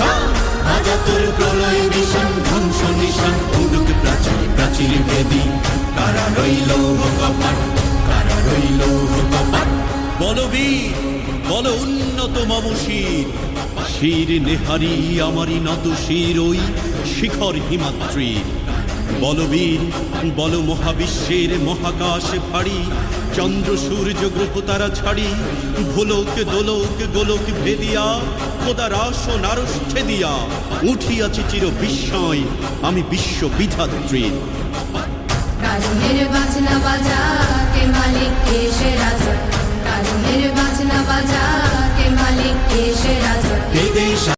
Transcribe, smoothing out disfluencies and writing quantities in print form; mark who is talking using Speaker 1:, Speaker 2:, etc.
Speaker 1: বাজা তোর প্রলয় বিষণ ধ্বংস নিশান উড়ুক প্রাচীর প্রাচীর ভেদি কারা রইল কপাট কারা রইল কপাট
Speaker 2: বলবীর বল উন্নত মম শির শির নেহারি আমারি নত শির ওই শিখর হিমাদ্রির বলবীর বল মহাবিশ্বের মহাকাশ ফাড়ি চন্দ্র সূর্য গ্রহ তারা ছাড়ি ভোলক দোলক গোলক ভেদিয়া খোদার আসন আরশ ছেদিয়া উঠিয়াছি চির বিস্ময় আমি বিশ্ব বিধাত্রীর
Speaker 3: কাজনের বাজনা বাজা কে মালিক কে সে রাজা কাজনের বাজনা বাজা কে মালিক কে সে রাজা
Speaker 1: এই দেশ